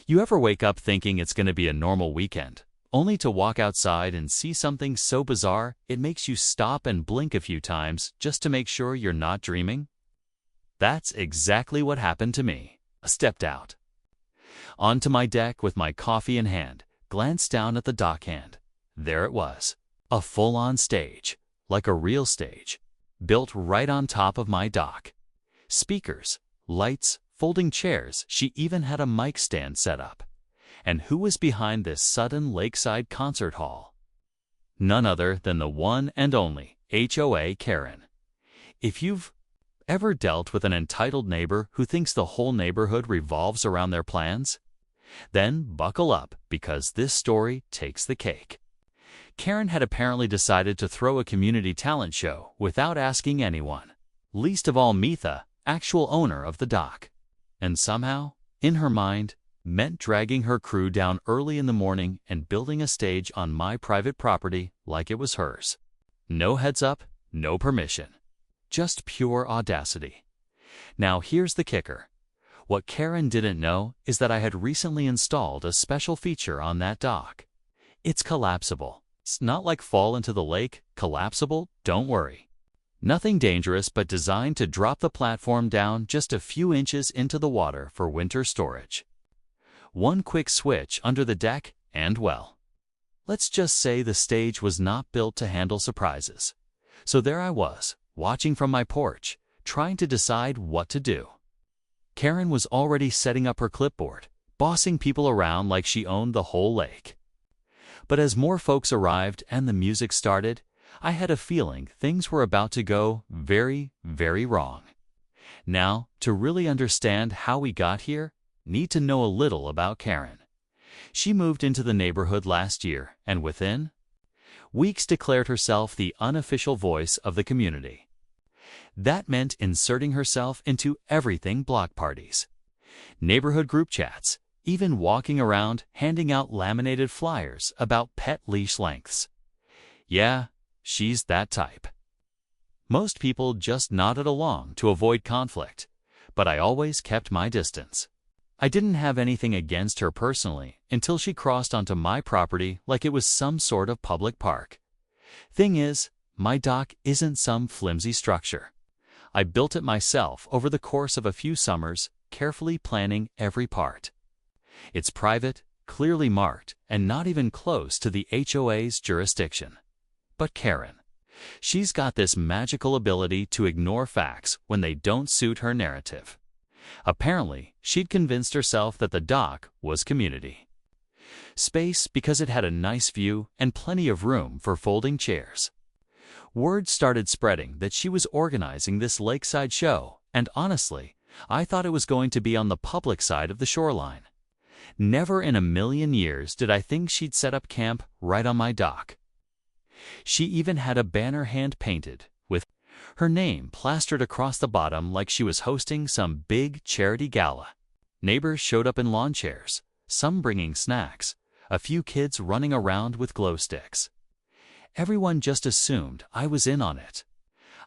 You ever wake up thinking it's going to be a normal weekend, only to walk outside and see something so bizarre it makes you stop and blink a few times just to make sure you're not dreaming? That's exactly what happened to me. I stepped out onto my deck with my coffee in hand, glanced down at the dockhand. There it was, a full-on stage, like a real stage, built right on top of my dock. Speakers, lights, folding chairs, she even had a mic stand set up. And who was behind this sudden lakeside concert hall? None other than the one and only HOA Karen. If you've ever dealt with an entitled neighbor who thinks the whole neighborhood revolves around their plans, then buckle up because this story takes the cake. Karen had apparently decided to throw a community talent show without asking anyone, least of all Mitha, actual owner of the dock. And somehow, in her mind, meant dragging her crew down early in the morning and building a stage on my private property like it was hers. No heads up, no permission. Just pure audacity. Now here's the kicker. What Karen didn't know is that I had recently installed a special feature on that dock. It's collapsible. It's not like fall into the lake, collapsible, don't worry. Nothing dangerous, but designed to drop the platform down just a few inches into the water for winter storage. One quick switch under the deck and, well, let's just say the stage was not built to handle surprises. So there I was, watching from my porch, trying to decide what to do. Karen was already setting up her clipboard, bossing people around like she owned the whole lake. But as more folks arrived and the music started, I had a feeling things were about to go very, very wrong. Now, to really understand how we got here, need to know a little about Karen. She moved into the neighborhood last year and within weeks declared herself the unofficial voice of the community. That meant inserting herself into everything: block parties, neighborhood group chats, even walking around handing out laminated flyers about pet leash lengths. Yeah, she's that type. Most people just nodded along to avoid conflict, but I always kept my distance. I didn't have anything against her personally until she crossed onto my property like it was some sort of public park. Thing is, my dock isn't some flimsy structure. I built it myself over the course of a few summers, carefully planning every part. It's private, clearly marked, and not even close to the HOA's jurisdiction. But Karen, she's got this magical ability to ignore facts when they don't suit her narrative. Apparently, she'd convinced herself that the dock was community space because it had a nice view and plenty of room for folding chairs. Word started spreading that she was organizing this lakeside show, and honestly, I thought it was going to be on the public side of the shoreline. Never in a million years did I think she'd set up camp right on my dock. She even had a banner hand-painted, with her name plastered across the bottom like she was hosting some big charity gala. Neighbors showed up in lawn chairs, some bringing snacks, a few kids running around with glow sticks. Everyone just assumed I was in on it.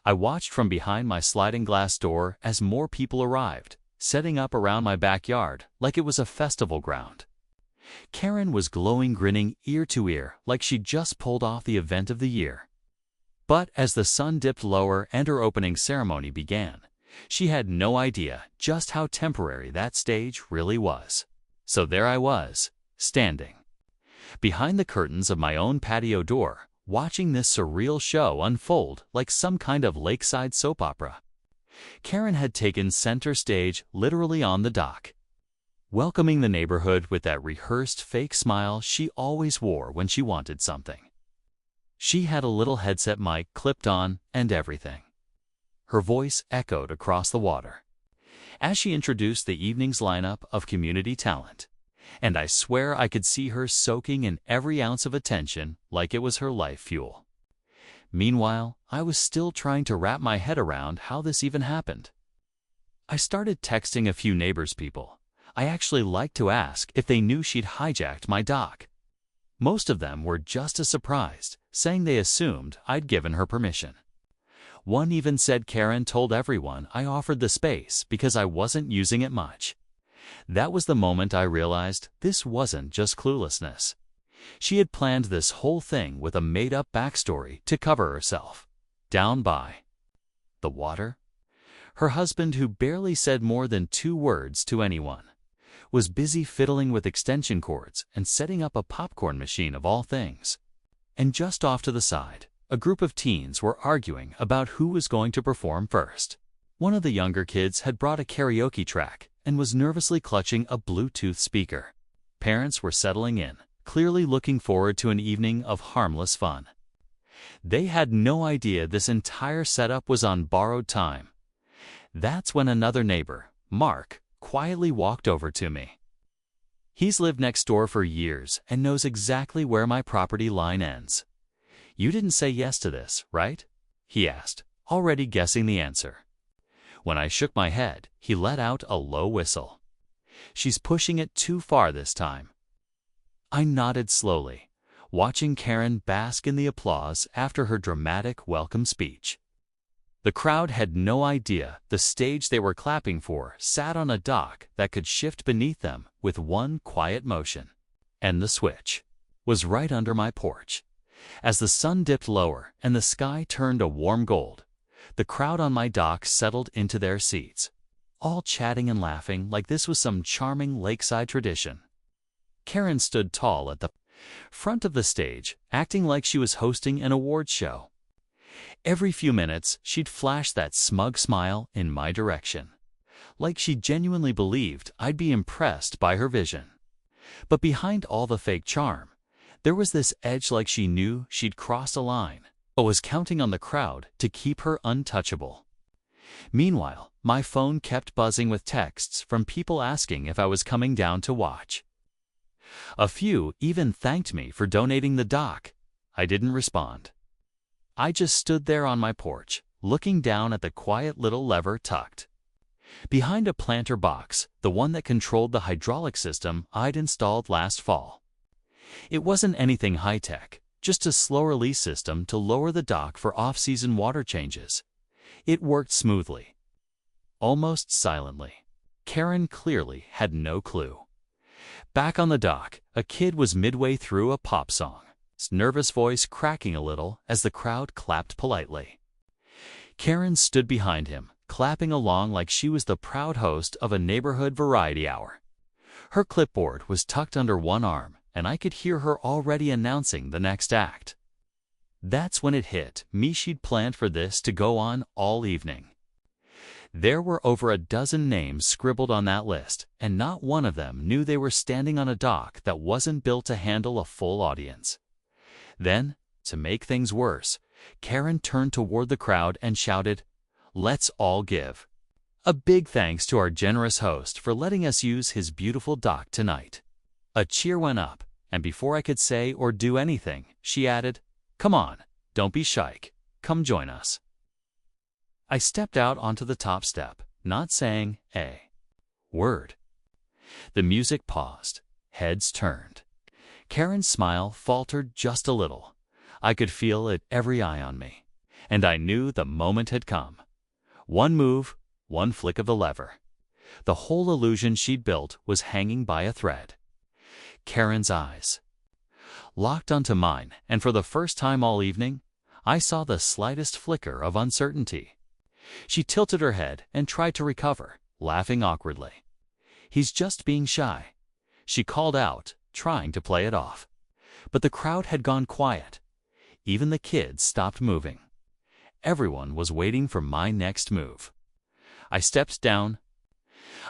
I watched from behind my sliding glass door as more people arrived, setting up around my backyard like it was a festival ground. Karen was glowing, grinning ear to ear like she'd just pulled off the event of the year. But as the sun dipped lower and her opening ceremony began, she had no idea just how temporary that stage really was. So there I was, standing behind the curtains of my own patio door, watching this surreal show unfold like some kind of lakeside soap opera. Karen had taken center stage literally on the dock, welcoming the neighborhood with that rehearsed fake smile she always wore when she wanted something. She had a little headset mic clipped on and everything. Her voice echoed across the water as she introduced the evening's lineup of community talent, and I swear I could see her soaking in every ounce of attention like it was her life fuel. Meanwhile, I was still trying to wrap my head around how this even happened. I started texting a few neighbors people I actually liked to ask if they knew she'd hijacked my dock. Most of them were just as surprised, saying they assumed I'd given her permission. One even said Karen told everyone I offered the space because I wasn't using it much. That was the moment I realized this wasn't just cluelessness. She had planned this whole thing with a made-up backstory to cover herself. Down by the water, her husband, who barely said more than 2 words to anyone, was busy fiddling with extension cords and setting up a popcorn machine of all things. And just off to the side, a group of teens were arguing about who was going to perform first. One of the younger kids had brought a karaoke track and was nervously clutching a Bluetooth speaker. Parents were settling in, clearly looking forward to an evening of harmless fun. They had no idea this entire setup was on borrowed time. That's when another neighbor, Mark, quietly walked over to me. He's lived next door for years and knows exactly where my property line ends. "You didn't say yes to this, right?" he asked, already guessing the answer. When I shook my head, he let out a low whistle. "She's pushing it too far this time." I nodded slowly, watching Karen bask in the applause after her dramatic welcome speech. The crowd had no idea the stage they were clapping for sat on a dock that could shift beneath them with one quiet motion. And the switch was right under my porch. As the sun dipped lower and the sky turned a warm gold, the crowd on my dock settled into their seats, all chatting and laughing like this was some charming lakeside tradition. Karen stood tall at the front of the stage, acting like she was hosting an awards show. Every few minutes, she'd flash that smug smile in my direction, like she genuinely believed I'd be impressed by her vision. But behind all the fake charm, there was this edge, like she knew she'd crossed a line, but was counting on the crowd to keep her untouchable. Meanwhile, my phone kept buzzing with texts from people asking if I was coming down to watch. A few even thanked me for donating the dock. I didn't respond. I just stood there on my porch, looking down at the quiet little lever tucked behind a planter box, the one that controlled the hydraulic system I'd installed last fall. It wasn't anything high-tech, just a slow-release system to lower the dock for off-season water changes. It worked smoothly, almost silently. Karen clearly had no clue. Back on the dock, a kid was midway through a pop song, his nervous voice cracking a little as the crowd clapped politely. Karen stood behind him, clapping along like she was the proud host of a neighborhood variety hour. Her clipboard was tucked under one arm, and I could hear her already announcing the next act. That's when it hit me she'd planned for this to go on all evening. There were over a dozen names scribbled on that list, and not one of them knew they were standing on a dock that wasn't built to handle a full audience. Then, to make things worse, Karen turned toward the crowd and shouted, "Let's all give a big thanks to our generous host for letting us use his beautiful dock tonight." A cheer went up, and before I could say or do anything, she added, "Come on, don't be shy. Come join us." I stepped out onto the top step, not saying a word. The music paused. Heads turned. Karen's smile faltered just a little. I could feel it every eye on me, and I knew the moment had come. One move, one flick of the lever. The whole illusion she'd built was hanging by a thread. Karen's eyes locked onto mine, and for the first time all evening, I saw the slightest flicker of uncertainty. She tilted her head and tried to recover, laughing awkwardly. "He's just being shy," she called out, trying to play it off. But the crowd had gone quiet. Even the kids stopped moving. Everyone was waiting for my next move. I stepped down.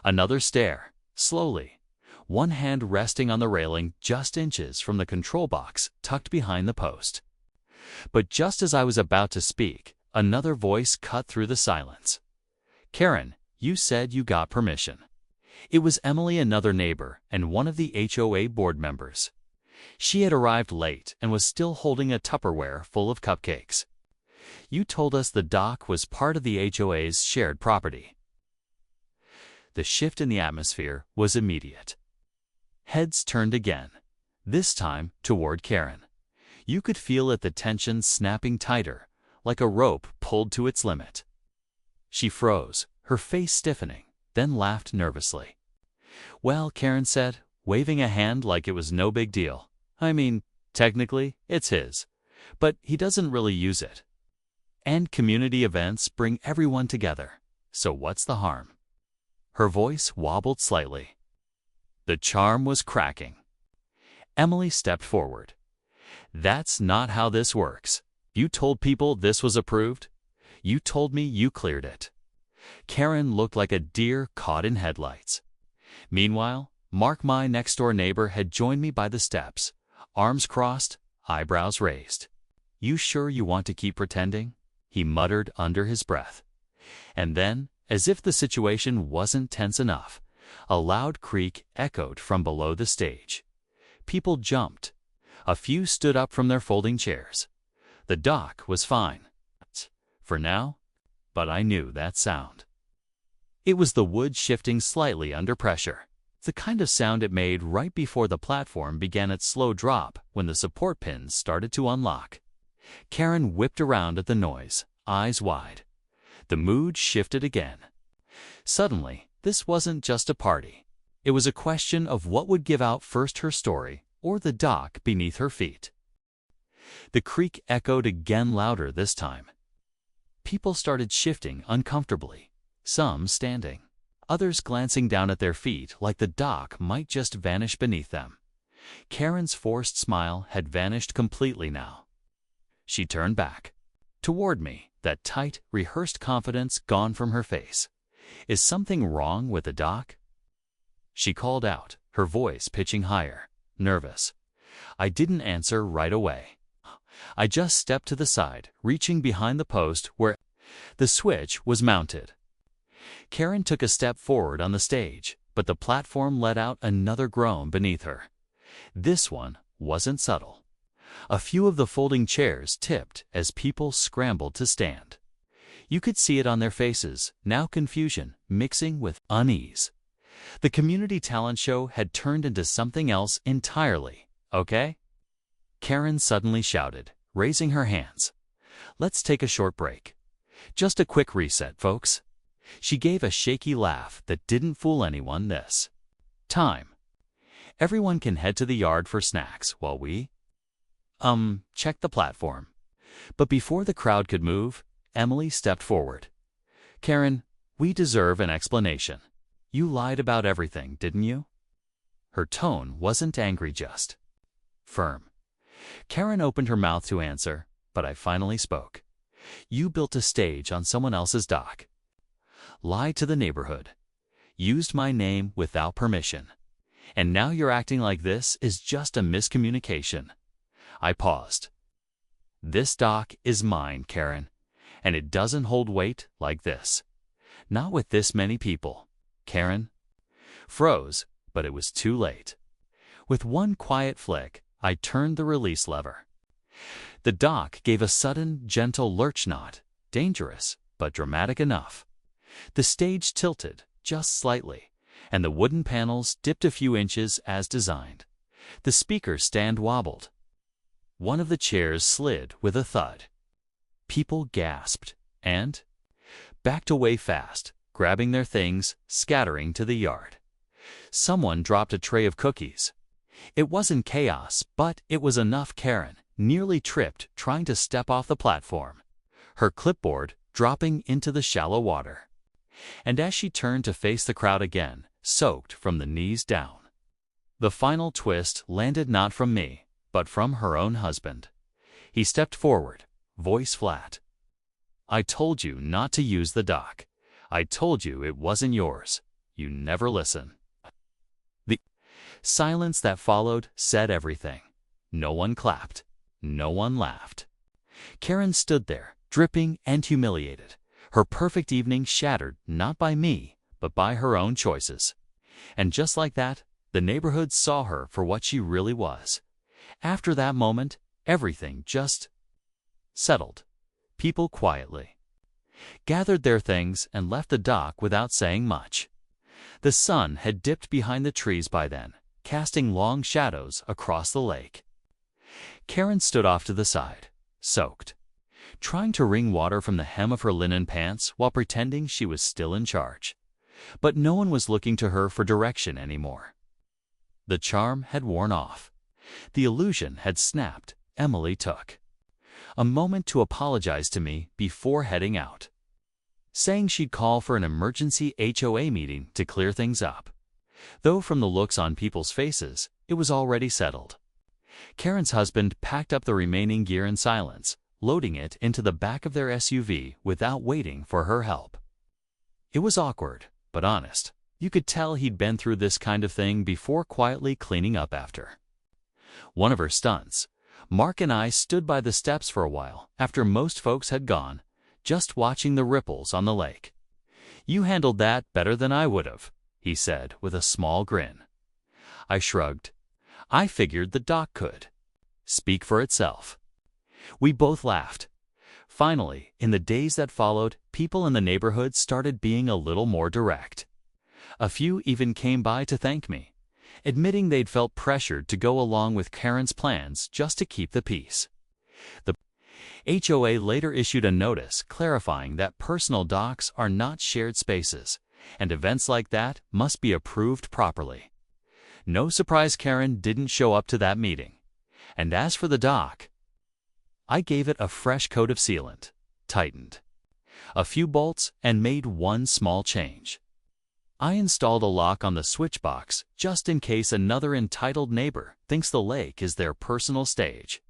Another stair, slowly, one hand resting on the railing just inches from the control box tucked behind the post. But just as I was about to speak, another voice cut through the silence. "Karen, you said you got permission." It was Emily, another neighbor, and one of the HOA board members. She had arrived late and was still holding a Tupperware full of cupcakes. "You told us the dock was part of the HOA's shared property." The shift in the atmosphere was immediate. Heads turned again, this time toward Karen. You could feel it, the tension snapping tighter, like a rope pulled to its limit. She froze, her face stiffening, then laughed nervously. Well, Karen said, waving a hand like it was no big deal. I mean, technically, it's his, but he doesn't really use it. And community events bring everyone together, so what's the harm? Her voice wobbled slightly. The charm was cracking. Emily stepped forward. That's not how this works. You told people this was approved. You told me you cleared it. Karen looked like a deer caught in headlights. Meanwhile, Mark, my next-door neighbor, had joined me by the steps, arms crossed, eyebrows raised. You sure you want to keep pretending? He muttered under his breath. And then, as if the situation wasn't tense enough, a loud creak echoed from below the stage. People jumped. A few stood up from their folding chairs. The dock was fine. For now, but I knew that sound. It was the wood shifting slightly under pressure, the kind of sound it made right before the platform began its slow drop when the support pins started to unlock. Karen whipped around at the noise, eyes wide. The mood shifted again. Suddenly, this wasn't just a party. It was a question of what would give out first, her story or the dock beneath her feet. The creak echoed again, louder this time. People started shifting uncomfortably, some standing, others glancing down at their feet like the dock might just vanish beneath them. Karen's forced smile had vanished completely now. She turned back, toward me, that tight, rehearsed confidence gone from her face. Is something wrong with the dock? She called out, her voice pitching higher, nervous. I didn't answer right away. I just stepped to the side, reaching behind the post where the switch was mounted. Karen took a step forward on the stage, but the platform let out another groan beneath her. This one wasn't subtle. A few of the folding chairs tipped as people scrambled to stand. You could see it on their faces, now confusion mixing with unease. The community talent show had turned into something else entirely, okay? Karen suddenly shouted, raising her hands. Let's take a short break. Just a quick reset, folks. She gave a shaky laugh that didn't fool anyone this time. Everyone can head to the yard for snacks while we check the platform. But before the crowd could move, Emily stepped forward. Karen, we deserve an explanation. You lied about everything, didn't you? Her tone wasn't angry, just firm. Karen opened her mouth to answer, but I finally spoke. You built a stage on someone else's dock. Lied to the neighborhood. Used my name without permission. And now you're acting like this is just a miscommunication. I paused. This dock is mine, Karen, and it doesn't hold weight like this. Not with this many people. Karen froze, but it was too late. With one quiet flick, I turned the release lever. The dock gave a sudden, gentle lurch, not dangerous, but dramatic enough. The stage tilted just slightly, and the wooden panels dipped a few inches as designed. The speaker stand wobbled. One of the chairs slid with a thud. People gasped and backed away fast, grabbing their things, scattering to the yard. Someone dropped a tray of cookies. It wasn't chaos, but it was enough. Karen nearly tripped trying to step off the platform, her clipboard dropping into the shallow water. And as she turned to face the crowd again, soaked from the knees down, the final twist landed not from me, but from her own husband. He stepped forward, voice flat. I told you not to use the dock. I told you it wasn't yours. You never listen. The silence that followed said everything. No one clapped. No one laughed. Karen stood there, dripping and humiliated, her perfect evening shattered not by me, but by her own choices. And just like that, the neighborhood saw her for what she really was. After that moment, everything just settled. People quietly gathered their things and left the dock without saying much. The sun had dipped behind the trees by then, casting long shadows across the lake. Karen stood off to the side, soaked, trying to wring water from the hem of her linen pants while pretending she was still in charge. But no one was looking to her for direction anymore. The charm had worn off. The illusion had snapped. Emily took a moment to apologize to me before heading out, saying she'd call for an emergency HOA meeting to clear things up. Though from the looks on people's faces, it was already settled. Karen's husband packed up the remaining gear in silence, loading it into the back of their SUV without waiting for her help. It was awkward, but honest. You could tell he'd been through this kind of thing before, quietly cleaning up after one of her stunts. Mark and I stood by the steps for a while after most folks had gone, just watching the ripples on the lake. "You handled that better than I would have," he said with a small grin. I shrugged. I figured the dock could speak for itself. We both laughed. Finally, in the days that followed, people in the neighborhood started being a little more direct. A few even came by to thank me, admitting they'd felt pressured to go along with Karen's plans just to keep the peace. The HOA later issued a notice clarifying that personal docks are not shared spaces, and events like that must be approved properly. No surprise Karen didn't show up to that meeting. And as for the dock, I gave it a fresh coat of sealant, tightened a few bolts, and made one small change. I installed a lock on the switch box just in case another entitled neighbor thinks the lake is their personal stage.